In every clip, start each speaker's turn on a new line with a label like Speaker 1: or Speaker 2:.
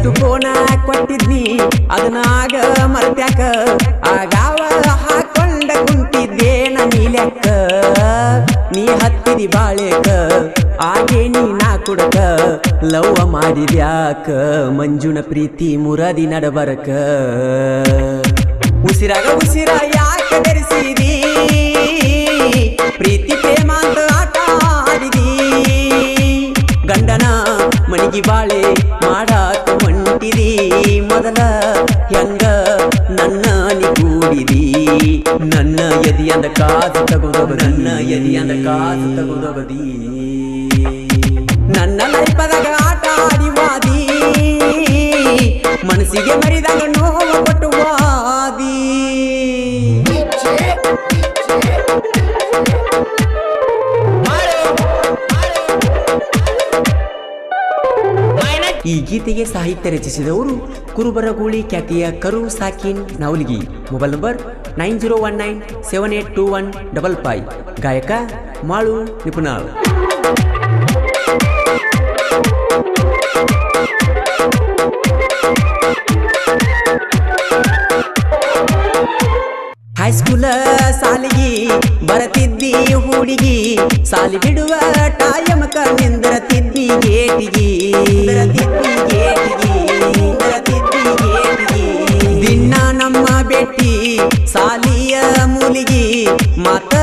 Speaker 1: ಎಷ್ಟು ಕೋನ ಕೊಟ್ಟಿದ್ನಿ ಅದನ್ನ ಆಗ ಮರ್ತ್ಯಾಕ ಆಗಾವ ಹಾಕೊಂಡ ಕುಂತಿದ್ದೇನ ನೀಲ್ಯಾಕ ನೀ ಹತ್ತಿದಿ ಬಾಳೆಕ ಆಗೆ ನೀ ನಾ ಕುಡಕ ಲವ್ವ ಮಾಡಿದ್ಯಾಕ ಮಂಜುನ ಪ್ರೀತಿ ಮುರದಿ ನಡಬರಕ ಉಸಿರಾಗ ಉಸಿರ ಯಾಕ ಬೆರೆಸಿದಿ ಪ್ರೀತಿ ಪ್ರೇಮ ಅಂತ ಆಟ ಆಡಿದಿ ಗಂಡನ ಮಣಿಗಿ ಬಾಳೆ ಮಾಡಾಕ ಹೊಂಟಿದಿ ಮೊದಲ ಹೆಂಗ ನನ್ನ ನಿಗೂಡಿದಿ ನನ್ನ ಎದಿಯಂದ ಕಾದು ತಗೋದೋಗದಿ ನನ್ನ ಎದಿಯಂದ ಕಾದು ತಗೋದೋಗದಿ ನನ್ನ ಲೈಫದಾಗ ಆಟ ಆಡಿವಾದಿ ಮನಸ್ಸಿಗೆ ಮರಿದಾಗ ನೋವು ಕೊಟ್ಟುವಾದಿ ಈ ಗೀತೆಗೆ ಸಾಹಿತ್ಯ ರಚಿಸಿದವರು ಕುರುಬರಗೂಳಿ ಖ್ಯಾತಿಯ ಕರು ಸಾಕಿನ್ ನವಲ್ಗಿ. Mobile number 9019782155. ಗಾಯಕ ಮಾಳು ನಿಪುಣಾಳ್. ಹೈಸ್ಕೂಲ ಸಾಲಿಗಿ ಬರತಿದ್ದಿ ಹುಡುಗಿ ಸಾಲಿ ಬಿಡುವ ಟೈಮಕ ನಿಂದ್ರತಿದ್ದಿ ಗೇಟಿಗಿ ದಿನ ನಮ್ಮ ಬೆಟ್ಟಿ ಸಾಲಿಯ ಮೂಲಿಗಿ ಮಾತ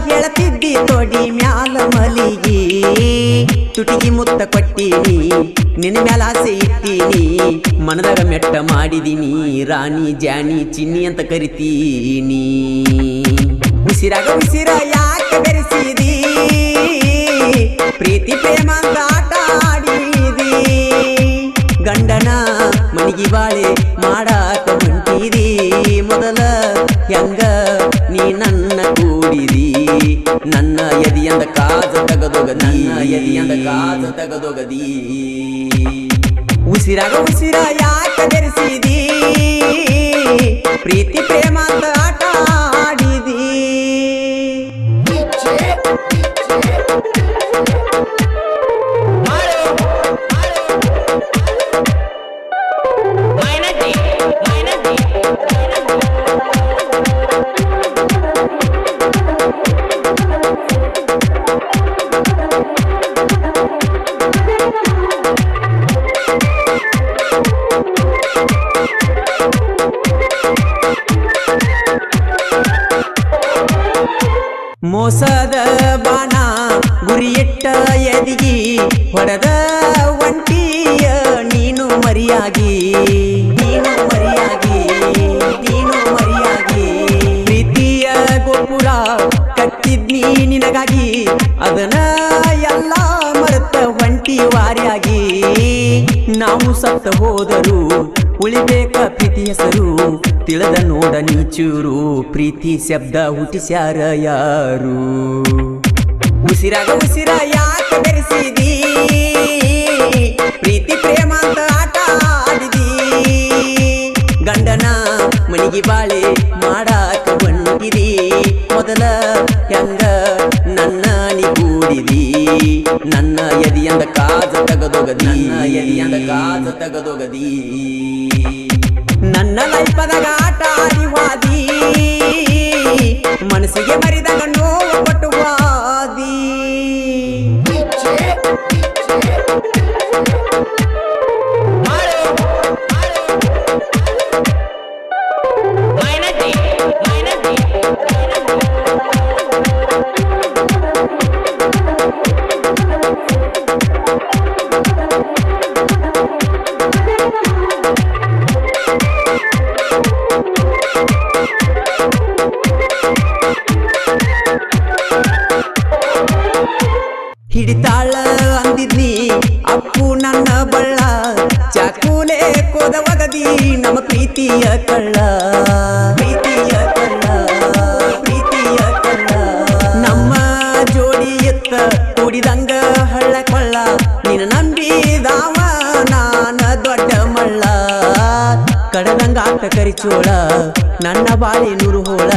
Speaker 1: ಹೇಳತಿದ್ದಿ ತೊಡಿ ಮ್ಯಾಲ ಮಲಿಗಿ ತುಟಿಗಿ ಮುತ್ತ ಕೊಟ್ಟಿನಿ ನಿನ್ನ ಮ್ಯಾಲ ಆಸೆ ಇಟ್ಟೀನಿ ಮನದಾಗ ಮೆಟ್ಟ ಮಾಡಿದೀನಿ ರಾಣಿ ಜಾನಿ ಚಿನ್ನಿ ಅಂತ ಕರಿತೀನಿ ಉಸಿರಾಗ ಉಸಿರ ಯಾಕೆ ಬೆರೆಸಿದಿ ಪ್ರೀತಿ ಪ್ರೇಮ ಅಂತ ಆಟ ಆಡಿದಿ ಗಂಡನ ಮಣಿಗಿ ಬಾಳೆ ಮಾಡಾಕ ಹೊಂಟಿದಿ ಮೊದಲ ಹೆಂಗ ನೀ ನನ್ನ ಕೂಡಿದಿ ನನ್ನ ಎದಿಯಂದ ಕಾದ ತಗದೊಗದಿ ನನ್ನ ಎದಿಯಂದ ಕಾದ ತಗದೊಗದಿ ಉಸಿರಾಗ ಉಸಿರ ಯಾಕೆ ಬೆರೆಸಿದಿ ಪ್ರೀತಿ ಪ್ರೇಮ ಅಂತ ಆಟ ಆಡಿದಿ ಮೋಸದ ಬಾಣ ಗುರಿಯಿಟ್ಟ ಎದಿಗಿ ಹೊಡೆದ ಒಂಟಿಯ ನೀನು ಮರಿಯಾಗಿ ಪ್ರೀತಿಯ ಗೋಪುರ ಕಟ್ಟಿದ್ನಿ ನಿನಗಾಗಿ ಅದನ್ನ ಎಲ್ಲ ಮರೆತ ಒಂಟಿ ವಾರಿಯಾಗಿ ನಾವು ಸತ್ತ ಹೋದರು ಉಳಿಬೇಕ ಪ್ರೀತಿ ಹೆಸರು ತಿಳಿದ ನೋಡ ನೀಚೂರು ಪ್ರೀತಿ ಶಬ್ದ ಹುಟ್ಟಿಸ್ಯಾರ ಯಾರು ಉಸಿರಾಗ ಉಸಿರ ಯಾಕೆ ಬೆರೆಸಿದಿ ಪ್ರೀತಿ ಪ್ರೇಮ ಅಂತ ಆಟ ಆಡಿದಿ ಗಂಡನ ಮಣಿಗಿ ಬಾಳೆ ಮಾಡಾಕ ಹೊಂಟಿದಿ ಮೊದಲ ಹೆಂಗ ನನ್ನ ನಿಗೂಡಿದಿ ನನ್ನ ಎದಿಯಂದ ಕಾದ ತಗದೊಗದಿ ನನ್ನ ಎದಿಯಂದ ಕಾದ ತಗದೊಗದಿ ನನ್ನ ಲೈಫದಾಗ ಆಟ ಆಡಿವಾದಿ ಮನಸ್ಸಿಗೆ ಮರಿದಾಗ ನೋವು ಕೊಟ್ಟುವಾದಿ ಹಿಡಿತಾಳ ಅಂದಿದ್ನಿ ಅಪ್ಪು ನನ್ನ ಬಳ್ಳ ಚಾಕೂಲೆ ಕೋದವಗದಿ ನಮ್ಮ ಪ್ರೀತಿಯ ಕಳ್ಳ ನಮ್ಮ ಜೋಡಿ ಎತ್ತ ಕೂಡಿದಂಗ ಹಳ್ಳ ಕೊಳ್ಳ ನಿನ್ನ ನಂಬಿದಾವ ನಾನ ದೊಡ್ಡ ಮಳ್ಳ ಕಡದಂಗ ಆಟ ಕರಿಚೋಳ ನನ್ನ ಬಾಳೆ ನೂರು ಹೋಳ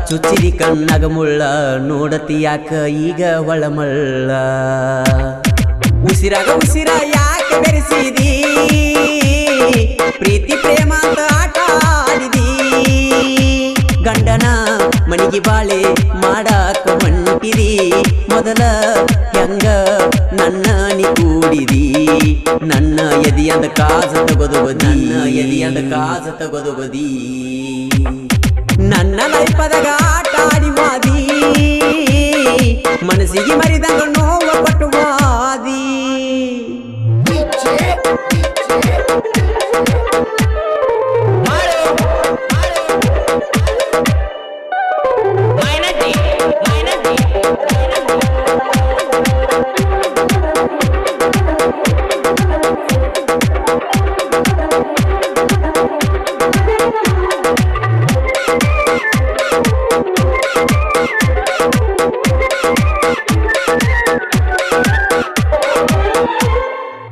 Speaker 1: ಚುಚ್ಚಿದಿ ಕಣ್ಣಾಗ ಮುಳ್ಳ ನೋಡತಿ ಯಾಕ ಈಗ ಒಳಮಳ್ಳ ಉಸಿರಾಗ ಉಸಿರ ಯಾಕೆ ಬೆರೆಸಿದಿ ಮನಿಗೆ ಬಾಳೆ ಮಾಡಾಕ ಹೊಂಟಿದಿ ಮೊದಲ ಹೆಂಗ ನನ್ನ ನೀ ಕೂಡಿದಿ ನನ್ನ ಎದಿಯಂದ ಕಾಜ ತಗೊದೊಗದಿ ನನ್ನ ಎದಿಯಂದ ಕಾಜ ತಗೊದೊಗದಿ ನನ್ನ ಲೈಫದಾಗ ಆಟ ಆಡಿ ವಾದಿ ಮನಸ್ಸಿಗೆ ಮರಿದಂಗ ನೋವ ಪಟ್ಟುವಾದಿ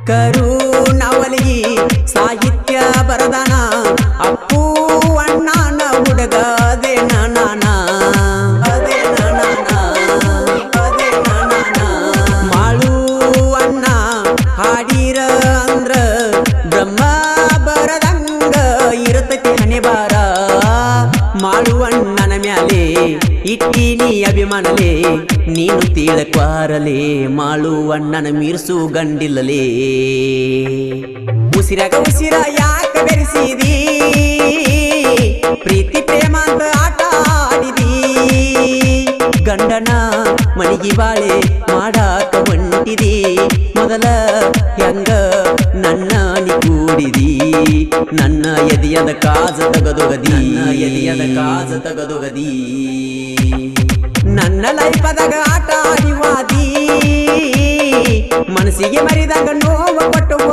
Speaker 1: ಕರು ನವಲಿ ಸಾಹಿತ್ಯ ಬರದಾನ ಅಪ್ಪು ಅಣ್ಣನ ಹುಡುಗ ಅದೇ ನಾನ ಅದೇ ನಾನ ಅದೇ ನಾನ ಮಾಳು ಅಣ್ಣ ಹಾಡಿರ ಅಂದ್ರ ಬ್ರಹ್ಮ ಬರದಂಗ ಇರತೈತಿ ಹಣೆ ಬಾರ ಮಾಳು ಅಣ್ಣನ ಮ್ಯಾಲೆ ಇಟ್ಟಿನಿ ಅಭಿಮಾನಲೇ ನೀನು ತಿಳಕ್ವಾರಲೇ ಮಾಳು ಅಣ್ಣನ ಮೀರ್ಸು ಗಂಡಿಲ್ಲಲೇ ಉಸಿರಾಗ ಉಸಿರ ಯಾಕ ಬೆರೆಸಿದಿ ಪ್ರೀತಿ ಪ್ರೇಮ ಅಂತ ಆಟ ಆಡಿದಿ ಗಂಡನ ಮನಿಗೆ ಬಾಳೆ ಮಾಡಾಕ ಹೊಂಟಿದಿ ಮೊದಲ ಹೆಂಗ ನನ್ನ ನೀ ಕೂಡಿದಿ ನನ್ನ ಎದಿಯದ ಕಾಜ ತಗದೊಗದಿ ನನ್ನ ಎದಿಯದ ಕಾಜ ತಗದೊಗದಿ ನನ್ನ ಲೈಫದಾಗ ಆಟ ಆಡಿ ವಾದಿ ಮನಸ್ಸಿಗೆ ಮರಿದಾಗ ನೋವ ಪಟ್ಟುವ